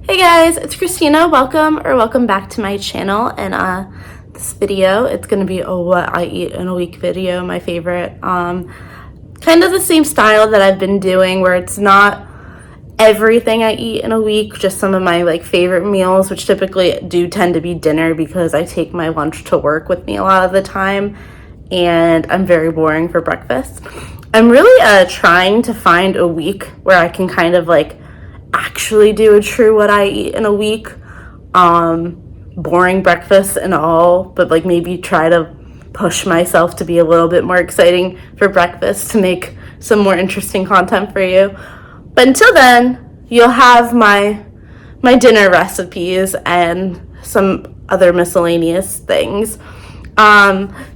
Hey guys, it's Christina. Welcome back to my channel. And this video, it's gonna be a what I eat in a week video, my favorite. Kind of the same style that I've been doing, where it's not everything I eat in a week, just some of my favorite meals, which typically do tend to be dinner because I take my lunch to work with me a lot of the time, and I'm very boring for breakfast. I'm really trying to find a week where I can kind of actually do a true what I eat in a week, boring breakfast and all, but maybe try to push myself to be a little bit more exciting for breakfast to make some more interesting content for you. But until then, you'll have my dinner recipes and some other miscellaneous things.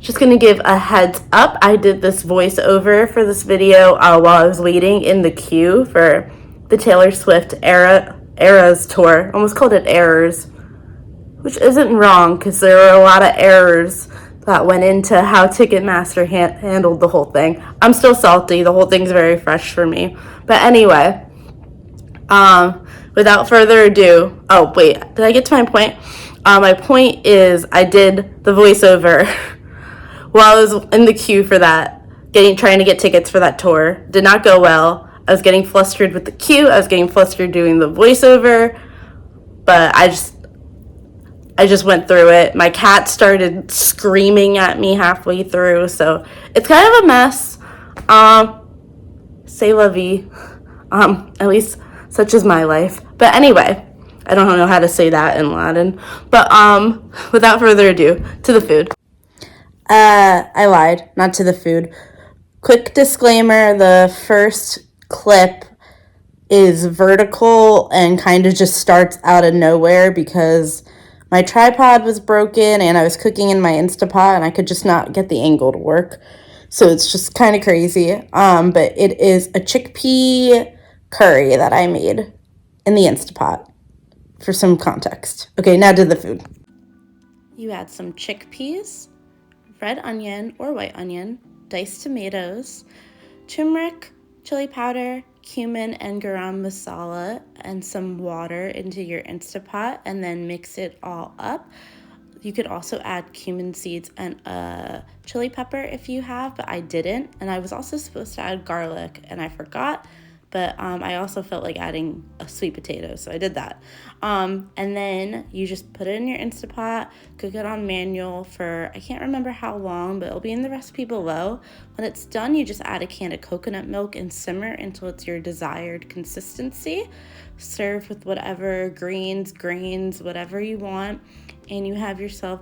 Just gonna give a heads up, I did this voiceover for this video while I was waiting in the queue for the Taylor Swift Eras tour. Almost called it Errors, which isn't wrong because there were a lot of errors that went into how Ticketmaster handled the whole thing. I'm still salty. The whole thing's very fresh for me. But anyway, without further ado, oh wait, did I get to my point? My point is I did the voiceover while I was in the queue for that, trying to get tickets for that tour. Did not go well. I was getting flustered with the queue. I was getting flustered doing the voiceover, but I just went through it. My cat started screaming at me halfway through, so it's kind of a mess. C'est la vie. At least such is my life. But anyway, I don't know how to say that in Latin. But without further ado, to the food. I lied, not to the food. Quick disclaimer, the first clip is vertical and kind of just starts out of nowhere because my tripod was broken and I was cooking in my Instapot and I could just not get the angle to work. So it's just kind of crazy. But it is a chickpea curry that I made in the Instapot for some context. Okay, now to the food. You add some chickpeas, red onion or white onion, diced tomatoes, turmeric, chili powder, cumin, and garam masala, and some water into your Instapot, and then mix it all up. You could also add cumin seeds and a chili pepper if you have, but I didn't. And I was also supposed to add garlic, and I forgot. But I also felt like adding a sweet potato, so I did that. And then you just put it in your Instapot, cook it on manual for, I can't remember how long, but it'll be in the recipe below. When it's done, you just add a can of coconut milk and simmer until it's your desired consistency. Serve with whatever greens, grains, whatever you want, and you have yourself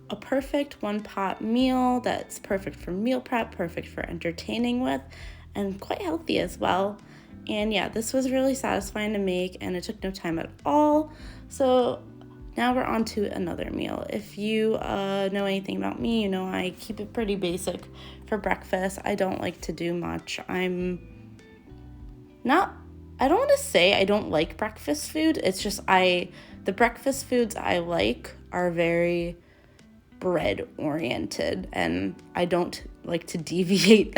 a perfect one-pot meal that's perfect for meal prep, perfect for entertaining with, and quite healthy as well. And yeah, this was really satisfying to make and it took no time at all. So now we're on to another meal. If you know anything about me, you know I keep it pretty basic for breakfast. I don't like to do much. I don't want to say I don't like breakfast food. It's just the breakfast foods I like are very bread oriented and I don't like to deviate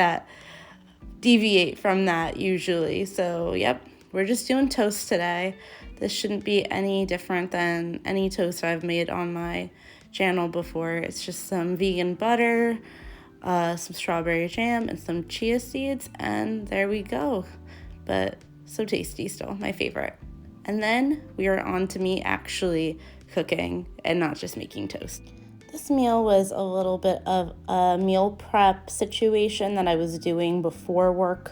from that usually. So yep, we're just doing toast today. This shouldn't be any different than any toast I've made on my channel before. It's just some vegan butter, some strawberry jam, and some chia seeds, and there we go. But so tasty still, my favorite. And then we are on to me actually cooking and not just making toast. This meal was a little bit of a meal prep situation that I was doing before work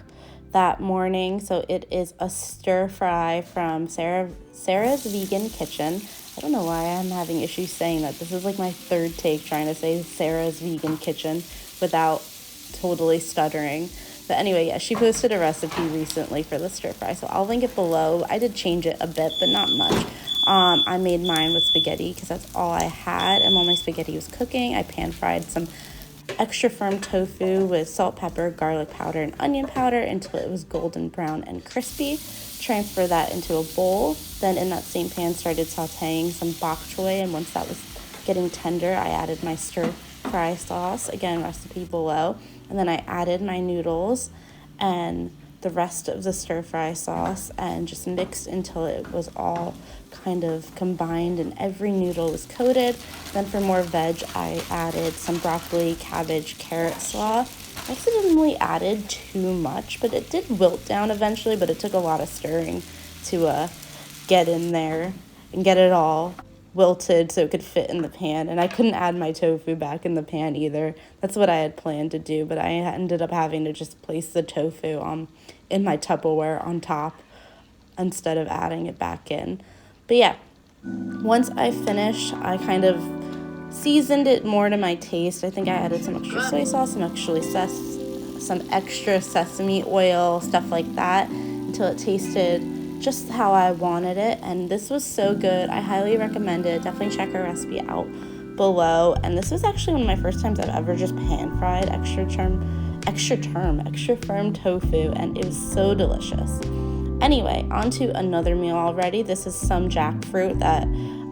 that morning. So it is a stir fry from Sarah's Vegan Kitchen. I don't know why I'm having issues saying that. This is my third take trying to say Sarah's Vegan Kitchen without totally stuttering. But anyway, yeah, she posted a recipe recently for the stir fry, so I'll link it below. I did change it a bit, but not much. I made mine with spaghetti because that's all I had, and while my spaghetti was cooking, I pan fried some extra firm tofu with salt, pepper, garlic powder, and onion powder until it was golden brown and crispy. Transfer that into a bowl. Then in that same pan, started sauteing some bok choy, and once that was getting tender, I added my stir fry sauce, again, recipe below, and then I added my noodles and the rest of the stir fry sauce and just mixed until it was all kind of combined and every noodle was coated. Then for more veg, I added some broccoli, cabbage, carrot slaw. I accidentally added too much, but it did wilt down eventually, but it took a lot of stirring to get in there and get it all wilted so it could fit in the pan. And I couldn't add my tofu back in the pan either. That's what I had planned to do, but I ended up having to just place the tofu in my Tupperware on top instead of adding it back in. But yeah, once I finished, I kind of seasoned it more to my taste. I think I added some extra soy sauce, some extra sesame oil, stuff like that, until it tasted just how I wanted it. And this was so good. I highly recommend it. Definitely check our recipe out below. And this was actually one of my first times I've ever just pan fried extra firm tofu, and it was so delicious. Anyway, on to another meal already. This is some jackfruit that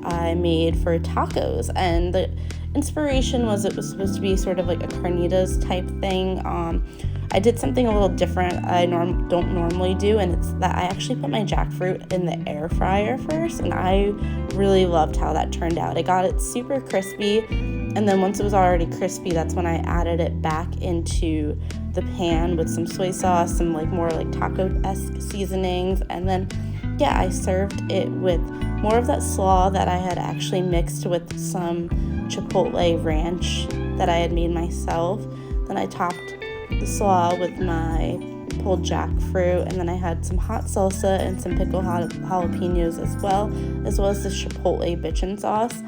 I made for tacos, and the inspiration was it was supposed to be sort of like a carnitas type thing. I did something a little different I don't normally do, and it's that I actually put my jackfruit in the air fryer first, and I really loved how that turned out. I got it super crispy, and then once it was already crispy, that's when I added it back into the pan with some soy sauce, some more taco-esque seasonings, and then yeah, I served it with more of that slaw that I had actually mixed with some chipotle ranch that I had made myself. Then I topped the slaw with my pulled jackfruit, and then I had some hot salsa and some pickled jalapenos as well as this chipotle bitchin sauce.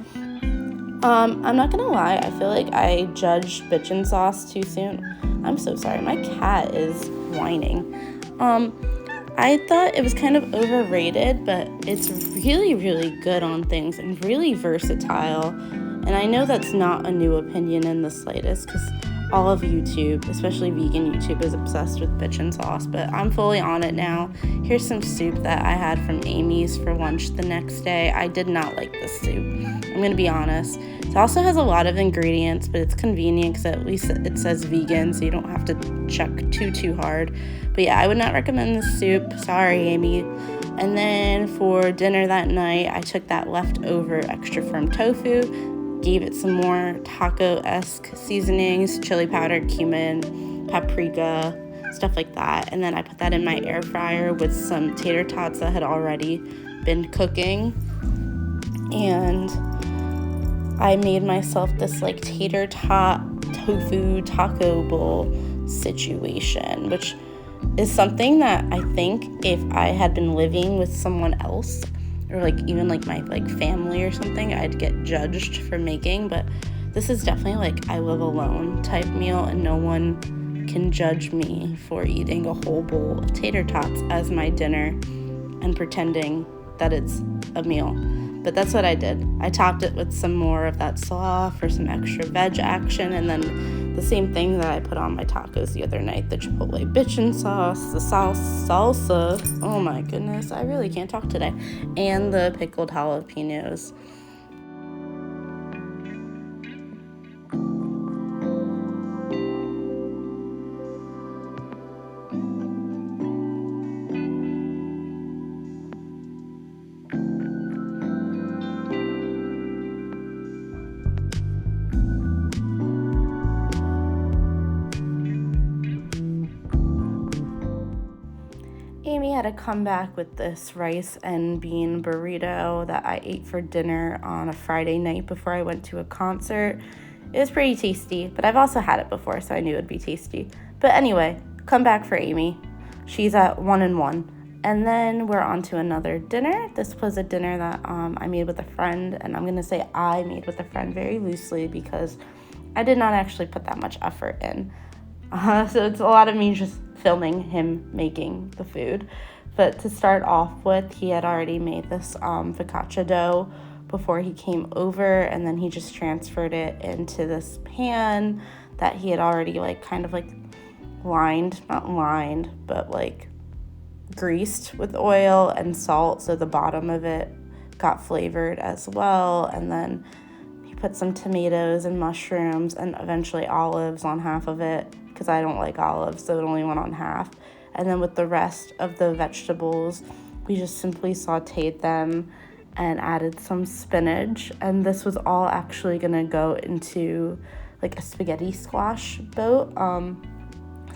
I'm not gonna lie, I feel like I judged bitchin sauce too soon. I'm so sorry, my cat is whining. I thought it was kind of overrated, but it's really, really good on things and really versatile. And I know that's not a new opinion in the slightest, because all of YouTube, especially vegan YouTube, is obsessed with bitchin sauce, but I'm fully on it now. Here's some soup that I had from Amy's for lunch the next day. I did not like this soup, I'm gonna be honest. It also has a lot of ingredients, but it's convenient because at least it says vegan, so you don't have to check too hard. But yeah, I would not recommend this soup. Sorry, Amy. And then for dinner that night, I took that leftover extra firm tofu, gave it some more taco-esque seasonings, chili powder, cumin, paprika, stuff like that. And then I put that in my air fryer with some tater tots that had already been cooking. And I made myself this tater tot tofu taco bowl situation, which is something that I think if I had been living with someone else, or even my family or something, I'd get judged for making. But this is definitely I live alone type meal, and no one can judge me for eating a whole bowl of tater tots as my dinner and pretending that it's a meal. But that's what I did. I topped it with some more of that slaw for some extra veg action, and then the same thing that I put on my tacos the other night, the chipotle bitchin sauce, the salsa, oh my goodness, I really can't talk today, and the pickled jalapenos. Amy had to come back with this rice and bean burrito that I ate for dinner on a Friday night before I went to a concert. It was pretty tasty, but I've also had it before, so I knew it would be tasty. But anyway, come back for Amy. She's at 1-1. And then we're on to another dinner. This was a dinner that I made with a friend, and I'm going to say I made with a friend very loosely because I did not actually put that much effort in. So it's a lot of me just filming him making the food. But to start off with, he had already made this focaccia dough before he came over, and then he just transferred it into this pan that he had already greased with oil and salt, so the bottom of it got flavored as well. And then he put some tomatoes and mushrooms and eventually olives on half of it, because I don't like olives, so it only went on half. And then with the rest of the vegetables, we just simply sauteed them and added some spinach. And this was all actually gonna go into like a spaghetti squash boat.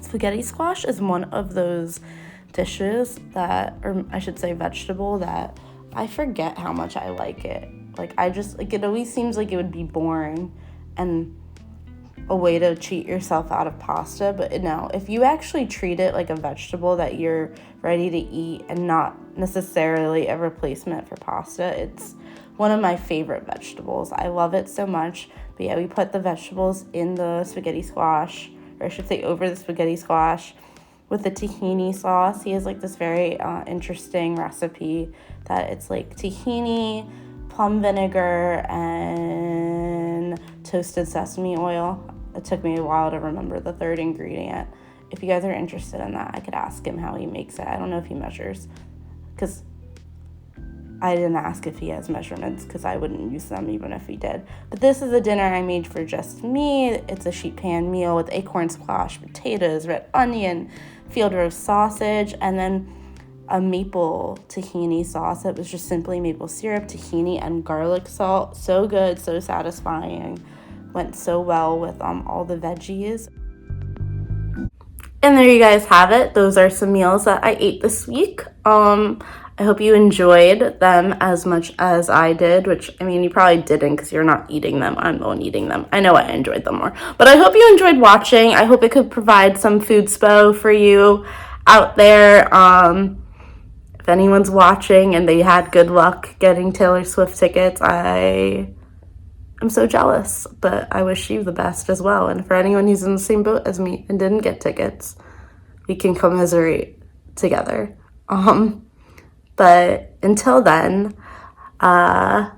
Spaghetti squash is one of those dishes that, or I should say vegetable, that I forget how much I like it. Like it always seems like it would be boring and a way to cheat yourself out of pasta, but no, if you actually treat it like a vegetable that you're ready to eat and not necessarily a replacement for pasta, it's one of my favorite vegetables. I love it so much. But yeah, we put the vegetables in the spaghetti squash, or I should say over the spaghetti squash, with the tahini sauce. He has like this very interesting recipe that it's like tahini, plum vinegar, and toasted sesame oil. It took me a while to remember the third ingredient. If you guys are interested in that, I could ask him how he makes it. I don't know if he measures, because I didn't ask if he has measurements, because I wouldn't use them even if he did. But this is a dinner I made for just me. It's a sheet pan meal with acorn squash, potatoes, red onion, field roast sausage, and then a maple tahini sauce. It was just simply maple syrup, tahini, and garlic salt. So good, so satisfying. Went so well with all the veggies. And there you guys have it. Those are some meals that I ate this week. I hope you enjoyed them as much as I did, which, I mean, you probably didn't because you're not eating them. I'm the one eating them. I know I enjoyed them more. But I hope you enjoyed watching. I hope it could provide some food spo for you out there. If anyone's watching and they had good luck getting Taylor Swift tickets, I'm so jealous, but I wish you the best as well. And for anyone who's in the same boat as me and didn't get tickets, we can commiserate together. But until then, I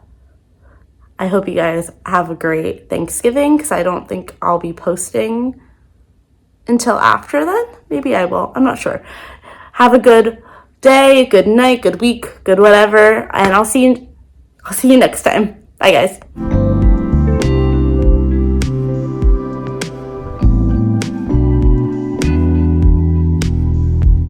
hope you guys have a great Thanksgiving, because I don't think I'll be posting until after then. Maybe I will. I'm not sure. Have a good day, good night, good week, good whatever, and I'll see you next time. Bye, guys.